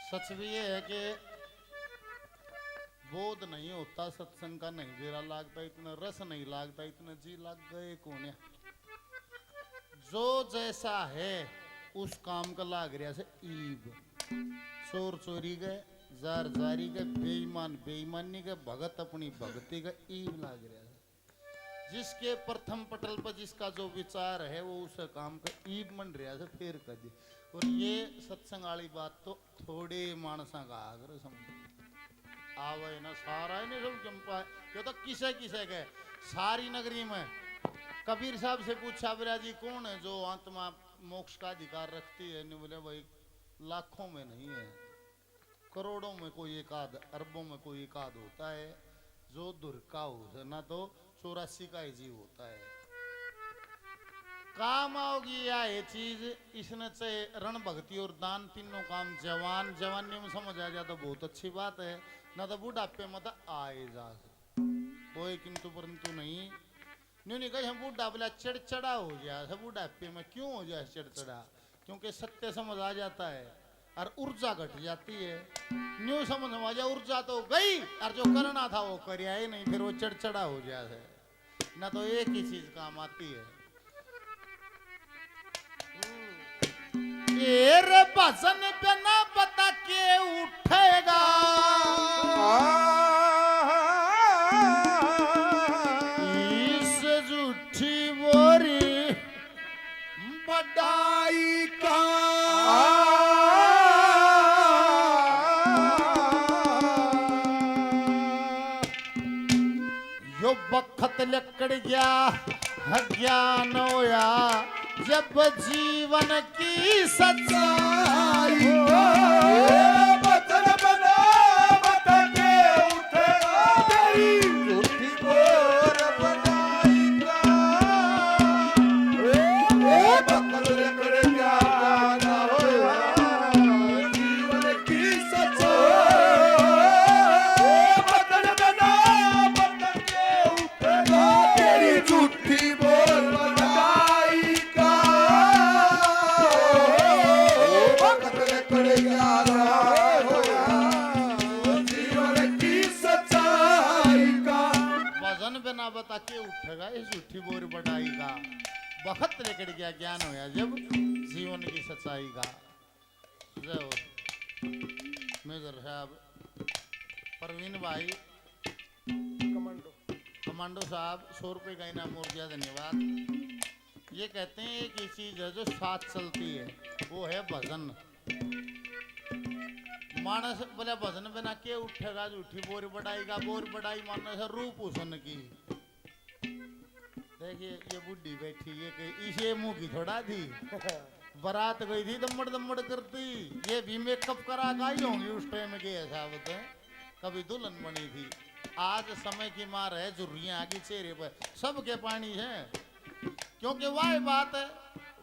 सच भी ये है कि बोध नहीं होता सत्संग का, नहीं बेरा लागता, इतना रस नहीं लागता, इतना जी लग गए कोने। जो जैसा है उस काम का लाग रहा से ईब, चोर चोरी गए, जार जारी गए, बेईमान बेईमानी के, भगत अपनी भक्ति का ईब लाग रहा है। जिसके प्रथम पटल पर जिसका जो विचार है वो उस काम का ईब मन रहा है फिर कदी। और ये सत्संग वाली बात तो थोड़े मानसा का आग्रह समझ आवे ना, सारा है ना सब चंपा। ये तो किसे किसे के सारी नगरी में कबीर साहब से पूछा बिरा जी कौन है जो आत्मा मोक्ष का अधिकार रखती है? नहीं बोले भाई लाखों में नहीं है, करोड़ों में कोई एक आध, अरबों में कोई एक आध होता है जो दुर्का हो, ना तो 84 का ही जीव होता है। काम आओगी या ये चीज, इसने से रण भक्ति और दान तीनों काम जवान जवानी में समझ आ जाए तो बहुत अच्छी बात है, ना तो बुढ़ापे में तो आए जा कोई किंतु परंतु नहीं। न्यू नहीं कही हम बूढ़ा बोला चिड़चिड़ा हो जाए बुढ़ापे में, क्यों हो जाए चिड़चिड़ा? क्योंकि सत्य समझ आ जाता है और ऊर्जा घट जाती है। न्यू समझ आ जाए ऊर्जा तो गई और जो करना था वो कर ही नहीं, फिर वो चिड़चिड़ा हो जाए ना, तो एक ही चीज काम आती है। रे भजन पे ना बता के उठेगा, इस झूठी बोरी बड़ाई का यो बखत लकड़ गया ज्ञान होया जब जीवन की सच्चाई बचन बना बता के उठेगा, तेरी झूठी बोर बनाई का। बकल लकड़ ज्ञान होया जीवन की सच्चाई, बचन बना बता के उठेगा, तेरी झूठी बोर बनाई का। वजन पे ना बता के उठेगा इस झूठी बोर बढ़ाई का, वक्त लेकर गया ज्ञान होया जब जीवन की सच्चाई का। जय हो मेजर साहब, परवीन भाई कमांडो साहब 100 रुपये का इनाम और दिया, धन्यवाद। ये कहते हैं एक ही चीज है जो साथ चलती है, वो है भजन। मानस बोले भजन बिना के उठेगा झूठी बोर बढ़ाएगा, बोर बढ़ाई मानस रूप हुसन की। देखिए ये बुढ़ी बैठी ये इसे मुंह की थोड़ा थी, बारात गई थी दम्मड़ दम्मड़ करती, ये भी मेकअप करा गई होंगी उस टाइम के हिसाब से, कभी दुल्हन बनी थी। आज समय की मार है, झुर्रियां आगे चेहरे पर सबके पानी है, क्योंकि वही बात है।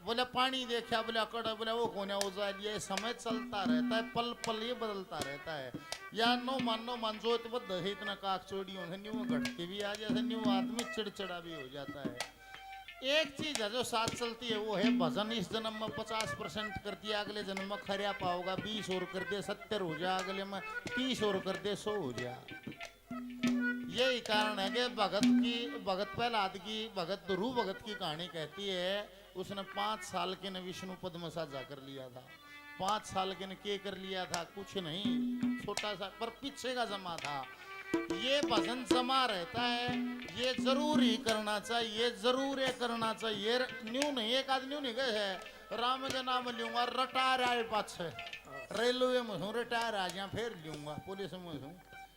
बोले पानी देखा, बोले अकड़, बोले वो कोने उजा लिया। समय चलता रहता है, पल पल ये बदलता रहता है। या नो मान जो बद्ध है इतना काक चोड़ी होने न्यू घटके भी आ जाते, न्यू आदमी चिड़चिड़ा भी हो जाता है। एक चीज है जो साथ चलती है वो है भजन। इस जन्म में 50% कर दिया, अगले जन्म में खरिया पाओगा 20 और कर दे 70 हो जा, अगले में 30 और कर दे 100 हो जा। यही कारण है कि भगत प्रहलाद की भगत ध्रुव भगत की कहानी कहती है, उसने 5 साल के ने विष्णु पद में साझा कर लिया था। 5 साल के ने के कर लिया था, कुछ नहीं, छोटा सा पर पीछे का जमा था। ये भजन जमा रहता है, ये जरूर ही करना चाहिए, जरूर ये करना चाहिए। न्यू नहीं, एक आदमी नहीं गए है राम के नाम लूंगा, रिटायर आए पाछे रेलवे में हूँ, रिटायर आ गया फिर लूंगा, पुलिस में हूँ।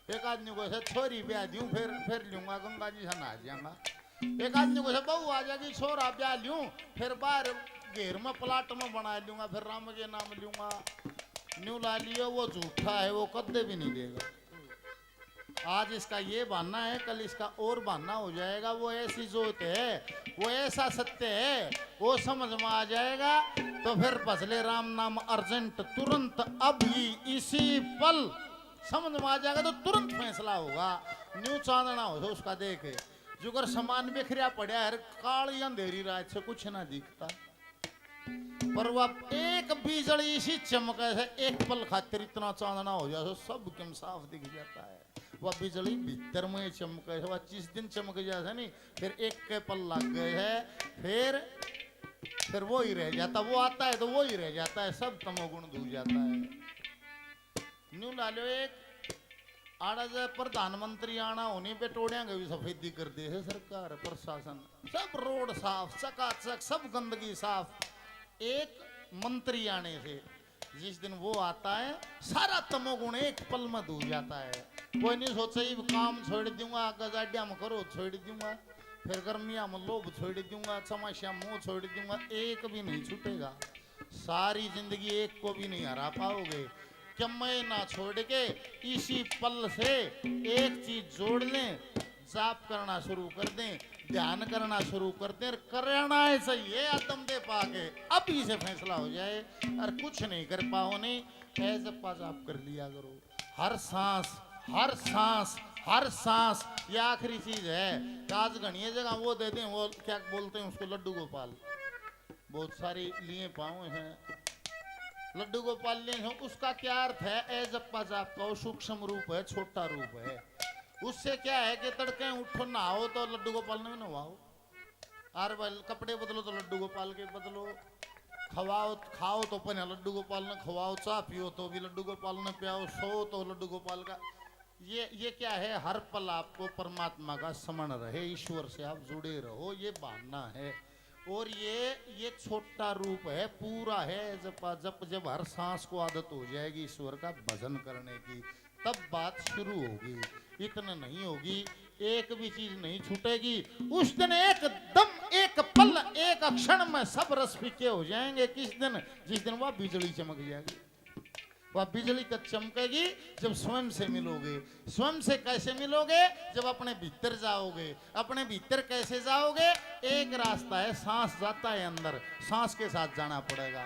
एक आदमी को ऐसे छोरी ब्याह दूं फिर लूंगा, गंगा जी से नहा जाऊंगा। एक आदमी को ऐसे बहू आ जाएगी, छोरा ब्याह लूं, फिर बाहर घेर में प्लाट में बना लूंगा, फिर राम के नाम लूंगा। न्यू ला लियो, वो झूठा है, वो कद्दे भी नहीं देगा। आज इसका ये बहाना है, कल इसका और बहाना हो जाएगा। वो ऐसी जोत है, वो ऐसा सत्य है, वो समझ में आ जाएगा तो फिर फसले राम नाम अर्जेंट, तुरंत अभी इसी पल समझ में आ जाएगा तो तुरंत फैसला होगा। न्यू चांदना हो तो उसका देखे, जुगर सामान बिखरिया पड़ा है, काली अंधेरी रात से कुछ ना दिखता। पर वह एक बिजली सी चमके है, एक पल खातिर इतना चांदना हो जाए सब कम साफ दिख जाता है। वह बिजली भीतर में चमके है, वह जिस दिन चमक जाता है नहीं, फिर एक के पल लग गए है, फिर वो ही रह जाता, वो आता है तो वो ही रह जाता है, सब तमोगुण धुल जाता है। न्यू लालो एक आड़ा जाए प्रधानमंत्री आना होने पे टोड़ियांगे भी सफेदी कर दी है सरकार प्रशासन, सब रोड साफ चकाचक, सब गंदगी साफ। एक मंत्री आने से जिस दिन वो आता है सारा तमोगुण एक पल में धुल जाता है। कोई नहीं सोचा ही काम छोड़ दूंगा, गजाडिया में करो छोड़ दूंगा, फिर गर्मिया में लोभ छोड़ दूंगा, समस्या मुंह छोड़ दूंगा, एक भी नहीं छूटेगा। सारी जिंदगी एक को भी नहीं हरा पाओगे। क्या मैं ना छोड़ के इसी पल से एक चीज जोड़ लें, जाप करना शुरू कर दें, ध्यान करना शुरू कर दें, करना है चाहिए आदम दे पाके अभी से फैसला हो जाए। और कुछ नहीं कर पाओ नहीं, ऐसे जाप कर लिया करो। हर सांस हर सांस हर सांस ये आखिरी चीज है। आज घनी जगह वो दे दें, वो क्या बोलते हैं उसको, लड्डू गोपाल, बहुत सारे लिए पाओ हैं लड्डू गोपाल लिए हैं। उसका क्या अर्थ है? जप्पा जाप का सूक्ष्म रूप है, छोटा रूप है। उससे क्या है कि तड़के उठो नहाओ तो लड्डू गोपाल ने भी नहाओ, और कपड़े बदलो तो लड्डू गोपाल के बदलो, खवाओ खाओ तो पहले लड्डू गोपाल ने खवाओ, चाह पियो तो भी लड्डू गोपाल ने पियाओ, सो तो लड्डू गोपाल का। ये क्या है? हर पल आपको परमात्मा का स्मरण रहे, ईश्वर से आप जुड़े रहो, ये बहाना है। और ये छोटा रूप है, पूरा है जब हर सांस को आदत हो जाएगी ईश्वर का भजन करने की, तब बात शुरू होगी। इतना नहीं होगी, एक भी चीज नहीं छूटेगी। उस दिन एकदम एक पल एक क्षण में सब रस फीके हो जाएंगे। किस दिन? जिस दिन वह बिजली चमक जाएगी। वह बिजली कब चमकेगी? जब स्वयं से मिलोगे। स्वयं से कैसे मिलोगे? जब अपने भीतर जाओगे। अपने भीतर कैसे जाओगे? एक रास्ता है, सांस जाता है अंदर, सांस के साथ जाना पड़ेगा।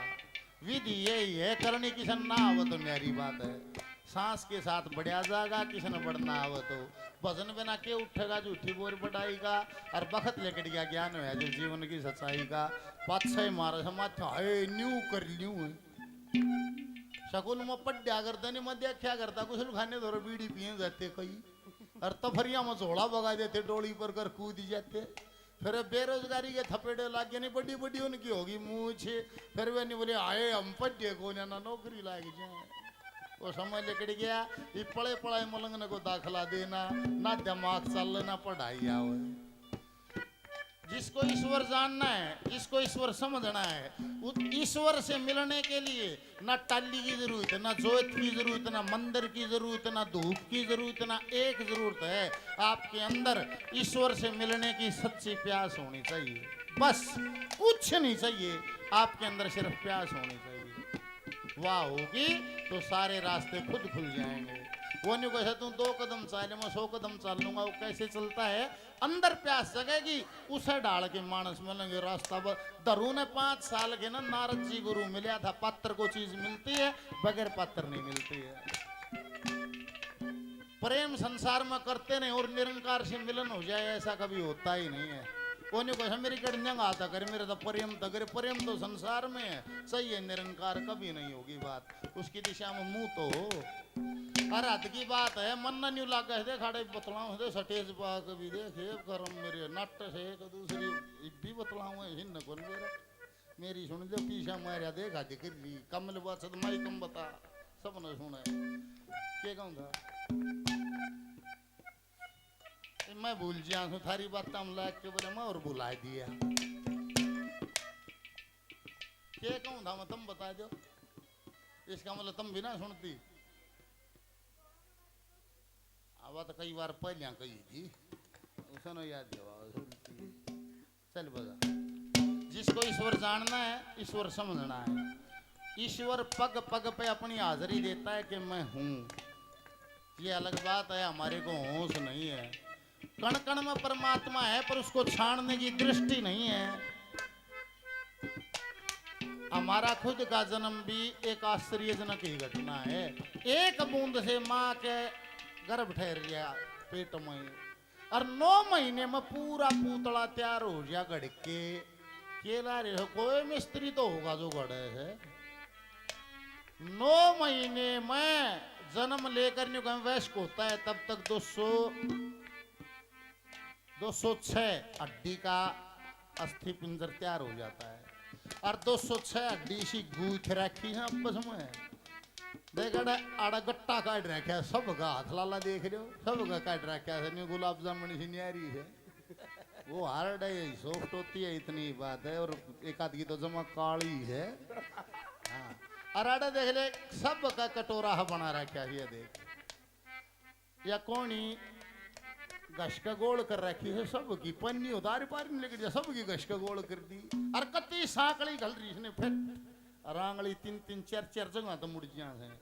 विधि यही है, करनी किसन ना आवो तो न्यारी बात है। सांस के साथ बढ़िया जाएगा, किसी ने बढ़ना आवो तो भजन बिना के उठेगा, झूठी बोर बढ़ाई का, और बखत लेकर गया ज्ञान है जो जीवन की सच्चाई का। पाछे मारे माथा न्यू कर ल्यू स्कूल में पढ़ा करता नहीं, मैं देखा करता कुछ लोग खाने धोरो बीड़ी पिए जाते कई, और तफरिया में झोला भगा देते, डोली पर कर कूद जाते। फिर बेरोजगारी के थपेड़े लागे नहीं, बड़ी बड़ी उनकी होगी मूछ। फिर वे नहीं बोले आए हम पढ़े को ना नौकरी लाग जाए। वो समय लेकर गया, ये पढ़े पढ़ाई मलंगने को दाखला देना, ना दिमाग चल ना पढ़ाई आओ। जिसको ईश्वर जानना है, जिसको ईश्वर समझना है, ईश्वर से मिलने के लिए ना टाली की जरूरत है, ना जोत की जरूरत, ना मंदिर की जरूरत, ना धूप की जरूरत, ना एक जरूरत है, आपके अंदर ईश्वर से मिलने की सच्ची प्यास होनी चाहिए। बस कुछ नहीं चाहिए, आपके अंदर सिर्फ प्यास होनी चाहिए। वाह होगी तो सारे रास्ते खुद खुल जाएंगे। वो नहीं कहे तुम 2 कदम चाले मैं 100 कदम चाल लूंगा, वो कैसे चलता है? अंदर प्यास जगेगी, उसे डाल के मानस मिलेंगे रास्ता। दरू ने 5 साल के ना नारद जी गुरु मिला था, पत्थर को चीज मिलती है, बगैर पत्थर नहीं मिलती है। प्रेम संसार में करते नहीं और निरंकार से मिलन हो जाए, ऐसा कभी होता ही नहीं है। वो नहीं कहे मेरी कड़ियां आता करे, मेरे तो प्रेम तो करे, प्रेम तो संसार में है, सही है, निरंकार कभी नहीं होगी बात, उसकी दिशा में मुंह तो हो। हर हद की बात है, मन ना न्यू लागा है, खाड़े बतलाऊं दे सटेज पा कभी देखे करम मेरे नट से एक दूसरी भी बतलाऊं है हिन्न कौन मेरी सुन दे पीछा मारिया देखा दिख ली कमल बात माई कम बता सब न सुने के कहूँ था मैं भूल जा थारी बात हम लाग के बोले मैं और भुला दिया। के कहूँ था मैं, तुम बता दो, इसका मतलब तुम भी ना सुनती। आवा तो कई बार पहले कही थी, उसने याद सुनती। चल बता, जिसको ईश्वर जानना है, ईश्वर समझना है, ईश्वर पग पग पे अपनी हाजिरी देता है कि मैं हूँ। ये अलग बात है, हमारे को होश नहीं है। कण कण में परमात्मा है, पर उसको छानने की दृष्टि नहीं है। हमारा खुद का जन्म भी एक आश्चर्यजनक ही घटना है। एक बूंद से माँ के गर्भ ठहर गया पेट में, और 9 महीने में पूरा पूतला तैयार हो गया गढ़ के। केला रे हो, कोई मिस्त्री तो होगा जो गड़े है। 9 महीने में जन्म लेकर न्यू वयस्क होता है, तब तक 206 हड्डी का अस्थि पिंजर तैयार हो जाता है। और 206 हड्डी सी गूथ रखी है आपस में। देख आड़ा गट्टा काट रखा है, सबका हाथ लाला देख रहे हो, सबका काट रखा है। नहीं गुलाब जामुन सी न्यारी है, वो हार्ड है, सॉफ्ट होती है, इतनी बात है। और एक आध की तो जमा काली है। हाँ, और आड़ा देख ले, सबका कटोरा बना रखा है। ये देख या कोनी गश का गोल कर रखी है, सबकी पन्नी उतार पार नहीं लेकर सबकी गश का गोल कर दी। और कत्ती साकड़ी घल रही इसने फिर रांगली 3-3 4-4 जगह तो मुड़जियां हैं।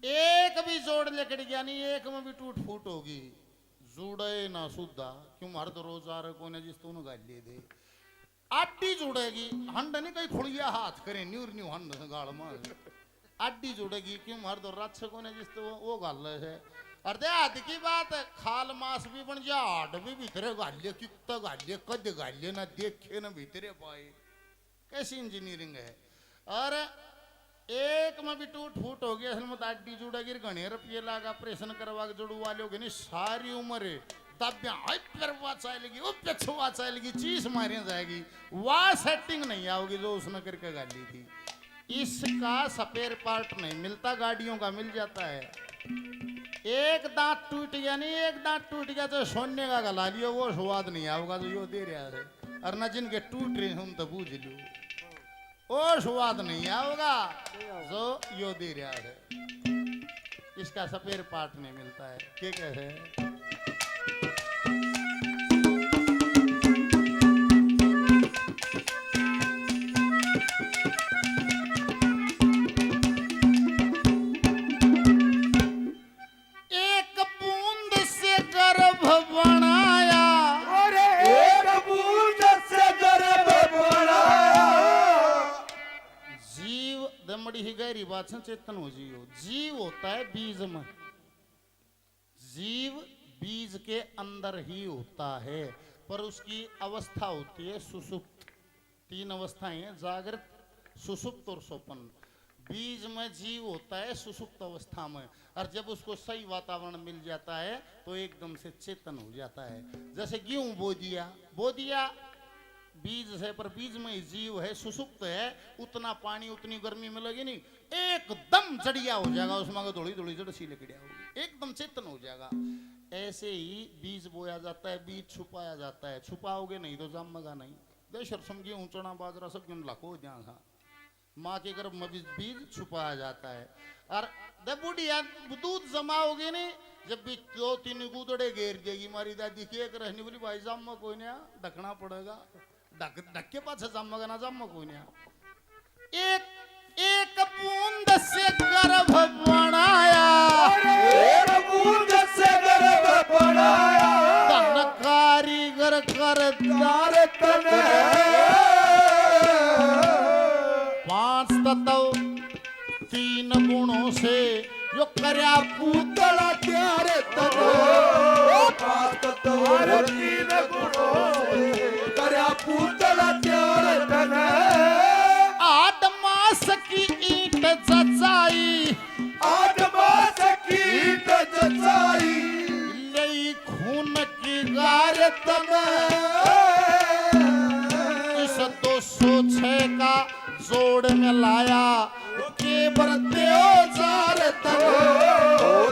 एक भी जोड़ लेकर गया नहीं, एक में भी टूट फूट होगी। जुड़े ना सुधा क्यों हर तो रोजार को ने जिस तूने गाल ले दे आटी जुड़ेगी। हंड नहीं कहीं खुड़िया हाथ करे न्यूर न्यू हंड से गाल मार आटी जुड़ेगी क्यों हर तो रक्षकों ने जिस तो वो गाल है। और दे आदि की बात है, खाल मास भी बन जा, हाड भी भीतरे गालिए, कितना गालिए, कद गालिए ना देखे ना भीतरे पाए। कैसी इंजीनियरिंग है। और एक में भी टूट फूट हो गया, असल में आड्डी जुड़ेगी, घने रुपये लागा ऑपरेशन करवा के जुड़ू वाले हो गए नहीं, सारी उम्र दबिया चाहेगी, वो चाहेगी, चीज मारी जाएगी, वह सेटिंग नहीं आओगी जो उसने करके गाली थी। इसका स्पेयर पार्ट नहीं मिलता, गाड़ियों का मिल जाता है। एक दांत टूट गया नहीं, एक दांत टूट गया तो सोने का गला लियो, वो स्वाद नहीं आओगा जो यो दे रहा है। और न जिनके टूट रहे हम तो बूझ लो, वो स्वाद नहीं आओगा जो यो दे रहा है। इसका स्पेयर पार्ट नहीं मिलता है। क्या कहते हैं? गहरी बात से चेतन हो जियो। जीव होता है बीज में, जीव बीज के अंदर ही होता है, पर उसकी अवस्था होती है सुषुप्त। 3 अवस्थाएं हैं, जागृत, सुषुप्त और स्वप्न। बीज में जीव होता है सुषुप्त अवस्था में, और जब उसको सही वातावरण मिल जाता है तो एकदम से चेतन हो जाता है। जैसे गेहूं बो दिया बीज है, पर बीज में ही जीव है, सुषुप्त है, उतना पानी उतनी गर्मी मिलेगी नहीं, एकदम जड़िया हो जाएगा, उसमें थोड़ी थोड़ी जड़ सी लकड़िया होगी, एकदम चेतन हो जाएगा। ऐसे ही बीज बोया जाता है, बीज छुपाया जाता है। छुपाओगे नहीं तो जमेगा नहीं। देशर समझिए ऊंचना बाजरा सब लाखों जहाँ था माँ के गर्भ में बीज छुपाया जाता है। और बुढ़िया दूध जमाओगे नहीं, जब भी 2-3 गुदड़े घेर देगी मारी दादी की, एक रहने बोली भाई जम कोई नहीं, ढकना पड़ेगा, ढक के पास जमेगा ना, जम कोई नहीं। एक बूंद से गर्भ बनाया, एक बूंद से गर्भ बनाया, तन कारीगर करदार तन 5 तत्व 3 गुणों से यो कर्या पूतला प्यारे तन 5 तत्व 3 गुणों से कर्या पूतला प्यारे तन। आदमास की ईंट जचाई, आदमास की ईंट जचाई, ले खून की गार तन। इस 206 का जोड़ में लाया के बरते जार तन।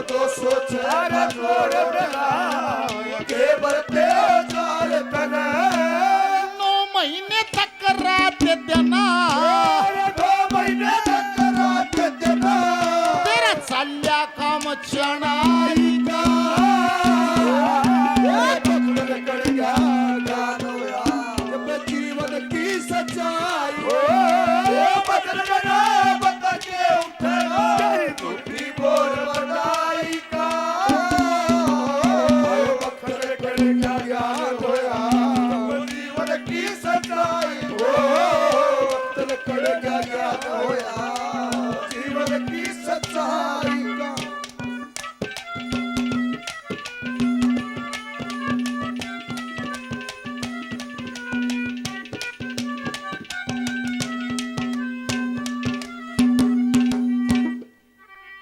206 का जोड़ में लाया के बरते जार तन। 9 महीने तक रात देना, 2 महीने तक रात देना, तेरा चाल्या काम चढ़ाई का। पकड़ कर गया गानो यार जीवन की सच्चाई, बदल गया बता के उठेगा झूठी बोल बताई का। पकड़ कर गया गानो यार जीवन की सच्चाई, बदल कर गया गानो यार जीवन की सच्चाई का।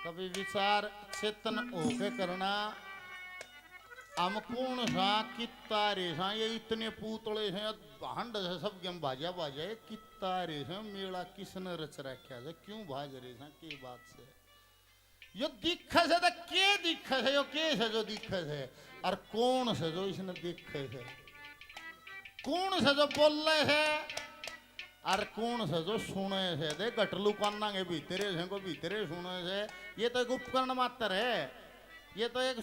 कभी विचार चेतन होके करना। हम कौन सा कितना रे सा ये इतने पूतले हैं भांड से सब के हम भाजा भाजा कितना रे सा मेला किसने रच रखा है क्यों भाज रे सा के बात से यो दिख से तो के दिख से यो के से जो दिख से और कौन से जो इसने दिख से कौन से जो बोल रहे है और कौन से जो सुने से दे गटलू काना के भीतरे से को भीतरे सुने से ये तो एक उपकरण मात्र है। ये तो एक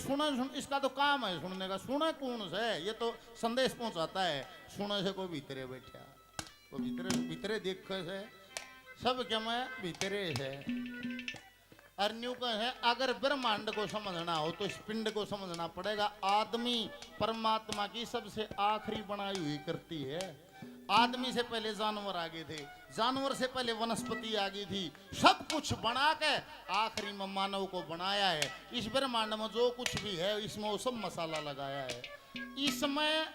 इसका तो काम है सुनने का। सुने कौन से ये तो संदेश पहुंचाता है। सुने से कोई भीतरे बैठा वो भीतरे भीतरे देख से सब क्या मैं भीतरे से और न्यू का है। अगर ब्रह्मांड को समझना हो तो इस पिंड को समझना पड़ेगा। आदमी परमात्मा की सबसे आखिरी बनाई हुई करती है। आदमी से पहले जानवर आगे थे, जानवर से पहले वनस्पति आगे थी। सब कुछ बना के आखिरी में मानव को बनाया है। इस ब्रह्मांड में जो कुछ भी है इसमें वो सब मसाला लगाया है। इसमें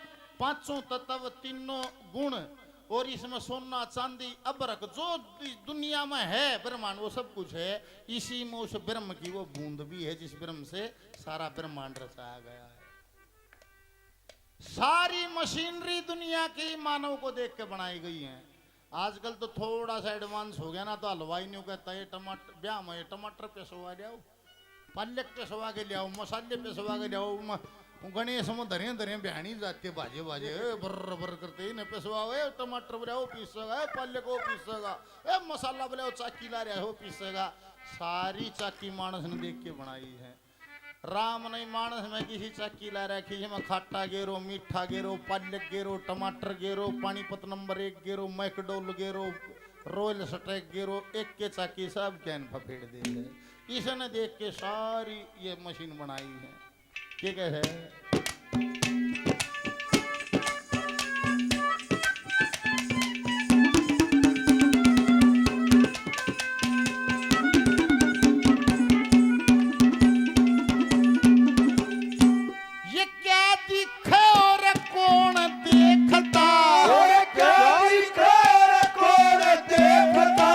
पांचों तत्व तीनों गुण और इसमें सोना चांदी अबरक जो दुनिया में है ब्रह्मांड वो सब कुछ है। इसी में उस ब्रह्म की वो बूंद भी है जिस ब्रह्म से सारा ब्रह्मांड रचाया गया है। सारी मशीनरी दुनिया की मानव को देख के बनाई गई है। आजकल तो थोड़ा सा एडवांस हो गया ना तो हलवाई नहीं कहता है टमाटर ब्याह में टमाटर पेसवा ले आओ, पालक पेसवा के ले आओ, मसाले पेसवा के ले आओ। गणेश में धरे धरे बहनी जाते बाजे बाजे बर्र बर्र करते न पेसवाओ टमाटर बनाओ पीसेगा पालक को पीसेगा मसाला बनाओ चाकी ला रहा हो पीसेगा। सारी चाकी मानस ने देख के बनाई है। राम नहीं मानस में किसी चाकी ला रखी है। खट्टा गेरो मीठा गेरो पालक गेरो टमाटर गेरो पानीपत नंबर 1 गेरो मैकडोल गेरो रॉयल स्टेक गेरो एक के चाकी सब कैन फपेड़ दे है। इसने देख के सारी ये मशीन बनाई है। क्या है ये क्या दिखे और कौन देखता, और क्या दिखे और कौन देखता,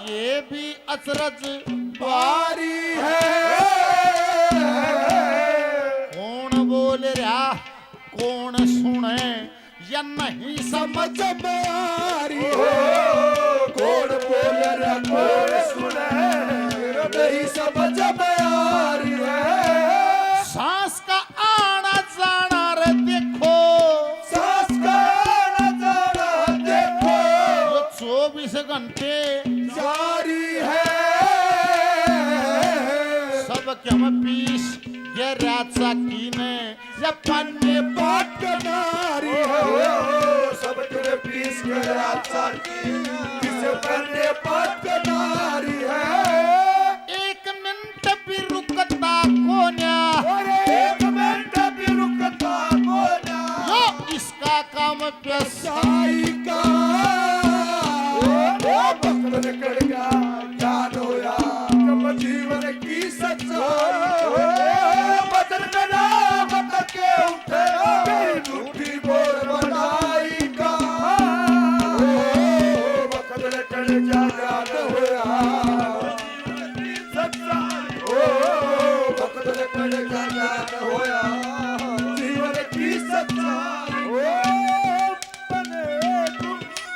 ये भी अचरज बारी है। कौन सुने या नहीं समझ में आ रही हो। कौन बोल रहा कौन सुने नहीं समझ में आ रही है। सांस का आना जाना रे देखो, सांस का आना जाना देखो, जो 24 घंटे जारी है। सब क्या मैं पीस ये राजा की ने या पन्ने बात नारी है। सब तेरे पीस के राजा की किसे पन्ने बात नारी है। एक मिनट भी रुकता कोन्या, और एक मिनट भी रुकता कोन्या, यो इसका काम साई का वक्त निकल गया ज्ञान होया कब जीवन की सच्चाई। बदन बना बदल के उठे मेरी झूठी बोल बनाई का वक्त निकल गया ज्ञान होया सच्चाई। वक्त निकल गया ज्ञान होया जीवन की सच्चाई।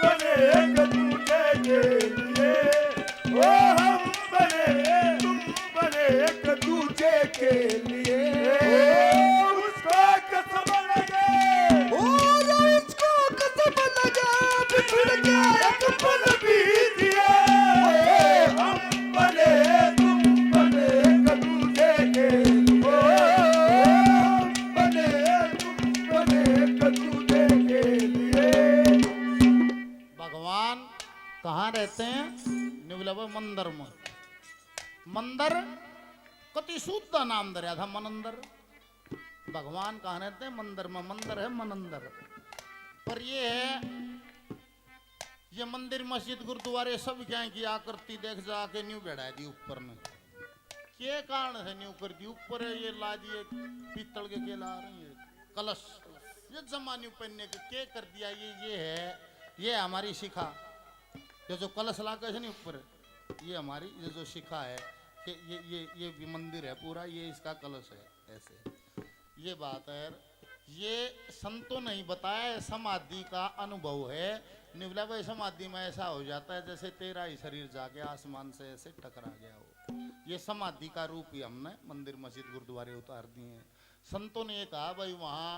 बने एक दूजे के लिए, ओ हम बने तुम बने एक दूजे के लिए। उसको कसम लगे, उसको कसम लगे बिछड़ के एक पल बीतिए। हम बने तुम बने एक दूजे के लिए, हम बने तुम बने एक दूजे के लिए। भगवान कहाँ रहते हैं? निवलवा मंदिर में। मंदिर कति शुद्ध नाम दरिया था मनंदर। भगवान कहाँ रहते हैं? मंदिर में। मंदिर है मनंदर। पर ये है ये मंदिर मस्जिद गुरुद्वारे सब क्या की आकृति देख जाके न्यू बैठा दी ऊपर में। के कारण है न्यू कर दी ऊपर है ये ला दिए पीतल के ला रही है कलश ये जमा न्यू पहनने के कर दिया। ये है ये हमारी शिखा। ये जो कलश लाकर है ऊपर ये हमारी ये जो शिखा है ये भी मंदिर है पूरा, ये इसका कलश है ऐसे, ये बात है। ये संतों नहीं बताया, समाधि का अनुभव है। निवला भाई समाधि में ऐसा हो जाता है जैसे तेरा ही शरीर जाके आसमान से ऐसे टकरा गया हो। ये समाधि का रूप ही हमने मंदिर मस्जिद गुरुद्वारे उतार दिए हैं। संतों ने कहा भाई वहाँ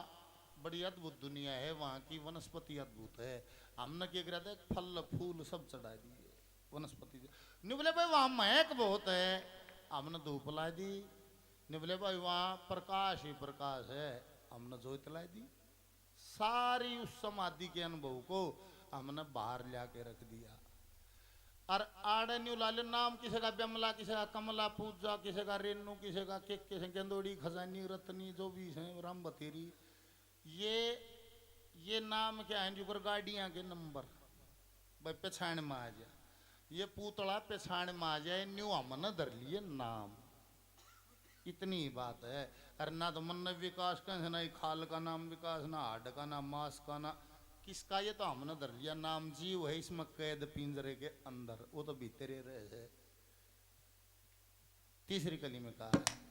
बड़ी अद्भुत दुनिया है, वहाँ की वनस्पति अद्भुत है। हमने क्या करा था, फल फूल सब चढ़ा दिए वनस्पति। निवले भाई वहाँ महक बहुत है, हमने धूप ला दी। निवले भाई वहाँ प्रकाश ही प्रकाश है, हमने ज्योत ला दी। सारी उस समाधि के अनुभव को हमने बाहर लाके रख दिया। और आड़े न्यू लाल नाम किसी का ब्यमला, किसी का कमला पूजा, किसी का रेणु, किसी का केक, किसी गेंदोड़ी, खजानी, रत्नी, जो भी है राम बतेरी। ये नाम क्या है जो गाड़ियां के नंबर भाई पेछाण में आ जाए, ये पूतला पेछाण में आ जाए, न्यू हमने धर लिए नाम। इतनी ही बात है। अरे ना तो मन विकास का, ना ही खाल का नाम विकास, ना हाड का, ना मांस का, ना किसका, ये तो हमने धर लिया नाम। जीव है इसमें कैद पिंजरे के अंदर, वो तो भीतरे रहे है। तीसरी कली में कहा है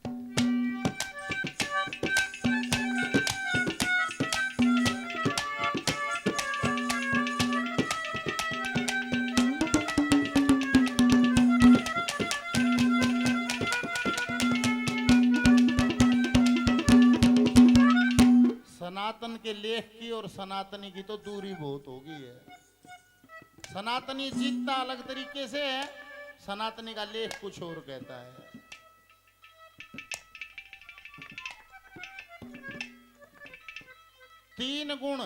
सनातन के लेख की और सनातनी की तो दूरी बहुत हो गई है। सनातनी जीतता अलग तरीके से है, सनातनी का लेख कुछ और कहता है। तीन गुण,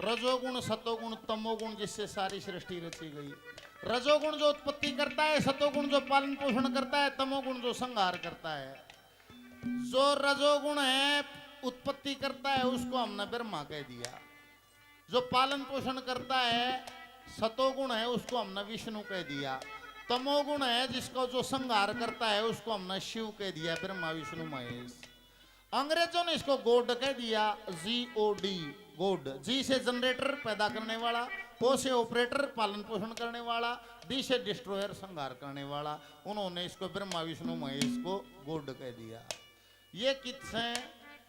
रजोगुण, सतोगुण, तमोगुण, जिससे सारी सृष्टि रची गई। रजोगुण जो उत्पत्ति करता है, सतोगुण जो पालन पोषण करता है, तमोगुण जो संहार करता है। जो रजोगुण है उत्पत्ति करता है उसको हमने ब्रह्मा कह दिया। जो पालन पोषण करता है सतोगुण है उसको हमने विष्णु कह दिया। तमोगुण है जिसको जो संहार करता है उसको हमने शिव कह दिया, ब्रह्मा विष्णु महेश। अंग्रेजों ने इसको गॉड कह दिया, GOD, गॉड। जी से जनरेटर पैदा करने वाला, O से ऑपरेटर पालन पोषण करने वाला, D से डिस्ट्रॉयर संहार करने वाला। उन्होंने इसको ब्रह्मा विष्णु महेश को गॉड कह दिया। ये किस हैं,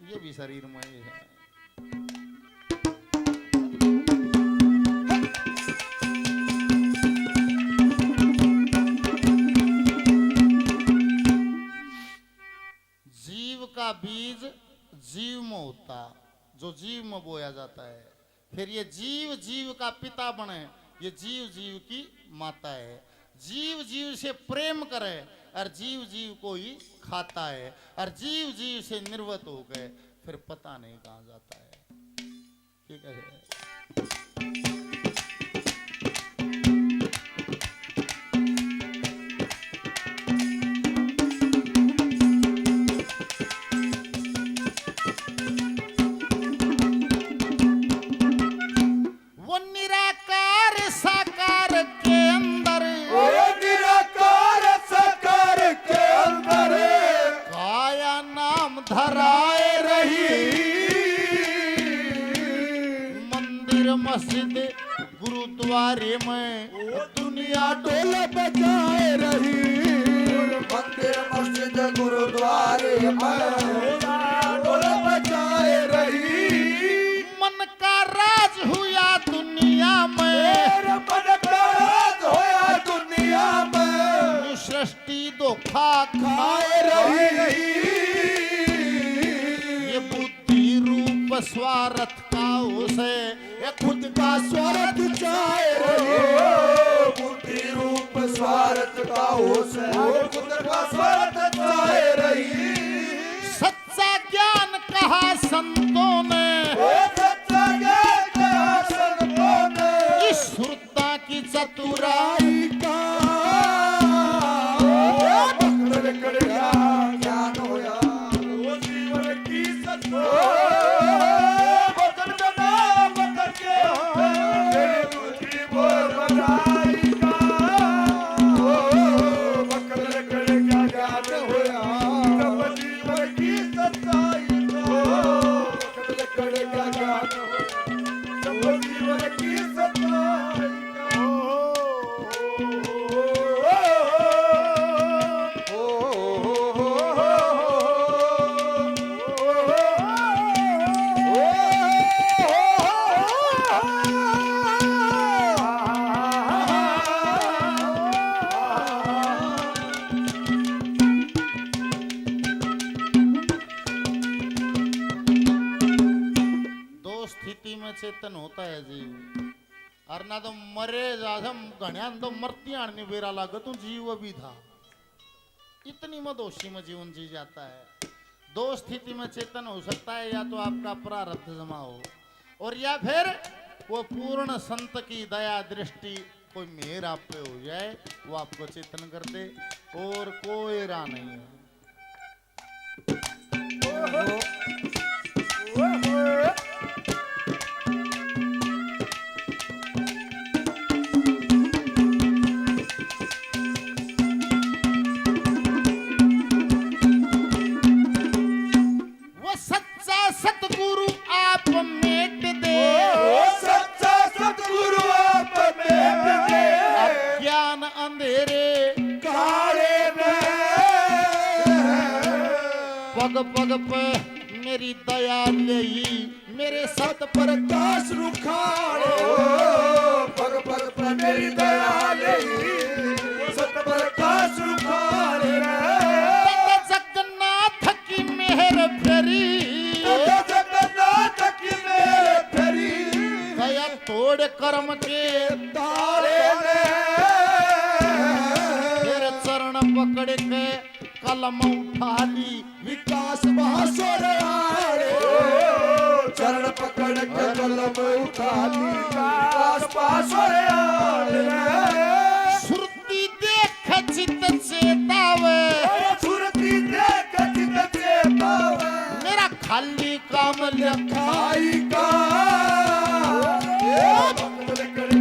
ये भी शरीर में ही है। जीव का बीज जीव में होता, जो जीव में बोया जाता है। फिर ये जीव जीव का पिता बने, ये जीव जीव की माता है। जीव जीव से प्रेम करे और जीव जीव को ही खाता है, और जीव जीव से निर्वत हो गए फिर पता नहीं कहाँ जाता है। ठीक है। वो निराकार साकार के अंदर, धराए रही। मंदिर मस्जिद गुरुद्वारे में दुनिया डोल बजाए रही। मंदिर मस्जिद गुरुद्वारे में डोल बजाए रही। मन का राज हुआ दुनिया में, मन का राज हुआ दुनिया में। सृष्टि धोखा खाए रही। स्वार्थ का उसे खुद का स्वार्थ चाहे रही। बुद्धि रूप स्वार्थ का उसे खुद का स्वार्थ चाहे रही। सच्चा ज्ञान कहा संतों ने, सच्चा ज्ञान कहा संतों ने। इस श्रुता की चतुराई का पकड़ कर ज्ञान होया, वो जीवन की सच्चाई। चेतन होता है जीव। और ना तो मरे जाजम घण्यान तो मरतियाण ने बेरा लागत तू जीव भी था। इतनी मदोशी में जीवन जी जाता है। दो स्थिति में चेतन हो सकता है, या तो आपका प्रारब्ध जमा हो, और या फिर वो पूर्ण संत की दया दृष्टि कोई मेहर आप पे हो जाए, वो आपको चेतन कर दे, और कोई राह नहीं है। वो सच्चा सतगुरु आप मेट दे, सच्चा सतगुरु आप मेट दे, अज्ञान अंधेरे काले में पग पग पे मेरी दया लई, मेरे सत पर प्रकाश रुखाड़े, पग पग पर मेरी दया लई, सत प्रकाश रुखाड़े, जगन्नाथ की मेहर फेरी, जगन्नाथ की मेहर फेरी, दया तोड़ कर्म के तारे में तेरे चरण पकड़ के कलम उठा ली, विकास बासुर आए, चरण पकड़ के कलम उठा ली, विकास बासुर आए, सुरती देख चित चेतावे, सुरती देख चित चेतावे, मेरा खाली काम लिखा खाई का भक्त करे